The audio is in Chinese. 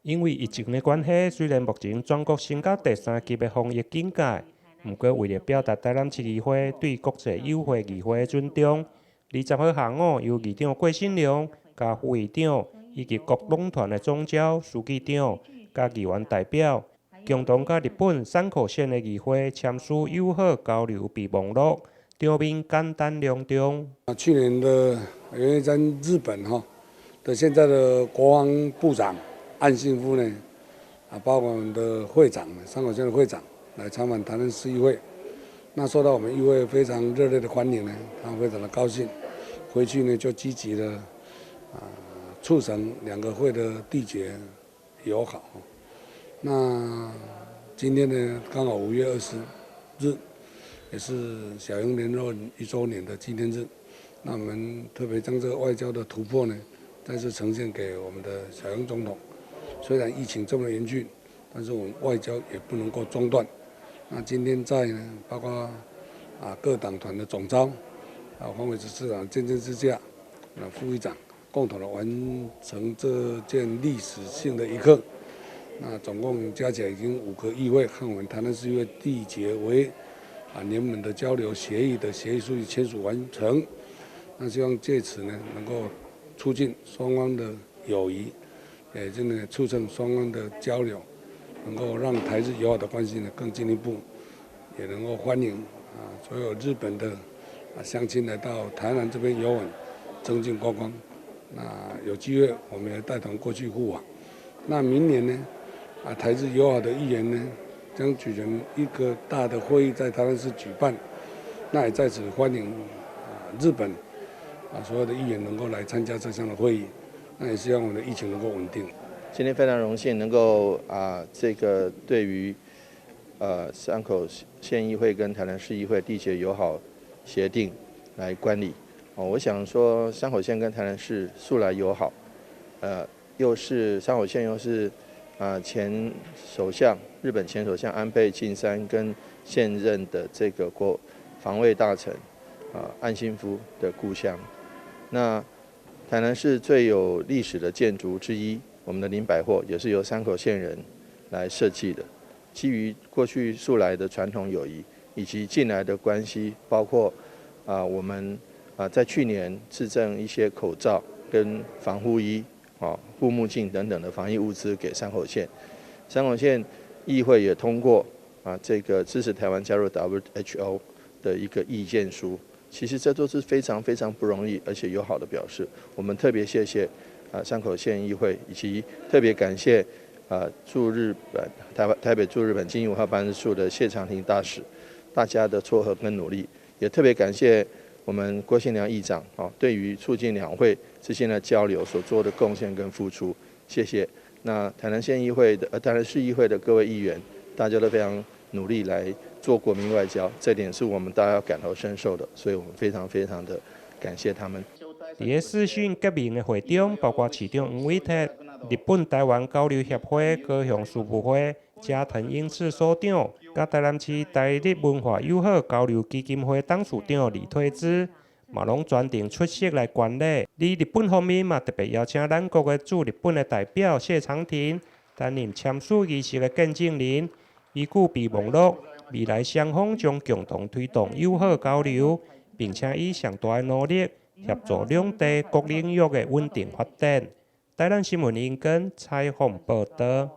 因为疫情的关系，虽然目前全国升到第3级的防疫警戒，不过为了表达台南市议会对国际友会议会的尊重，20号下午由议长郭信良、加副议长以及各党团的总召、书记长、加议员代表，共同甲日本山口县的议会签署友好交流备忘录，场面简单隆重。去年的因为在日本的现在的国防部长岸信夫呢，包括我们的会长山口县的会长来参访台南市议会，那受到我们议会非常热烈的欢迎呢，他非常的高兴，回去呢就积极的促成两个会的缔结友好。那今天呢刚好5月20日，也是小英连任1周年的纪念日，那我们特别将这个外交的突破呢，再次呈现给我们的小英总统。虽然疫情这么严峻，但是我们外交也不能够中断。那今天在呢，包括各党团的总召，黄伟哲市长见证之下，副议长共同的完成这件历史性的一刻。那总共加起来已经5个议会和我们台南市议会缔结为联盟的交流协议的协议书签署完成。那希望借此呢，能够促进双方的友谊，也真的促成双方的交流，能够让台日友好的关系呢更进一步，也能够欢迎所有日本的乡亲来到台南这边游玩，增进观光。那有机会我们也带团过去互往。那明年呢，台日友好的议员呢，将举行一个大的会议在台南市举办，那也在此欢迎日本所有的议员能够来参加这项的会议，那也希望我们的疫情能够稳定。今天非常荣幸能够这个对于山口县议会跟台南市议会缔结友好协定来观礼。我想说山口县跟台南市素来友好，又是山口县又是前首相日本前首相安倍晋三跟现任的这个防卫大臣岸信夫的故乡。那台南市最有历史的建筑之一，我们的林百货也是由山口县人来设计的。基于过去素来的传统友谊以及近来的关系，包括我们在去年制赠一些口罩跟防护衣、护目镜等等的防疫物资给山口县。山口县议会也通过这个支持台湾加入 WHO 的一个意见书。其实这都是非常非常不容易而且友好的表示。我们特别谢谢山口县议会，以及特别感谢驻日本台北驻日本经营文化办事处的谢长廷大使，大家的撮合跟努力，也特别感谢我们郭信良议长对于促进两会之间的交流所做的贡献跟付出，谢谢。那台南市议会的各位议员，大家都非常努力来做国民外交，这点是我们大家要感同身受的，所以我们非常非常的感谢他们。在视讯革命的会中，包括市长黄伟哲、日本台湾交流协会高雄事务会加藤英次所长，甲台南市台日文化友好交流基金会董事长李退之，嘛拢专程出席来观礼。而日本方面嘛特别邀请咱国的驻日本的代表谢长廷担任签署仪式的见证人。依据备忘录，未来双方将共同推动友好交流，并且以上大的努力协助两地各领域的稳定发展。台南新闻引根采访报道。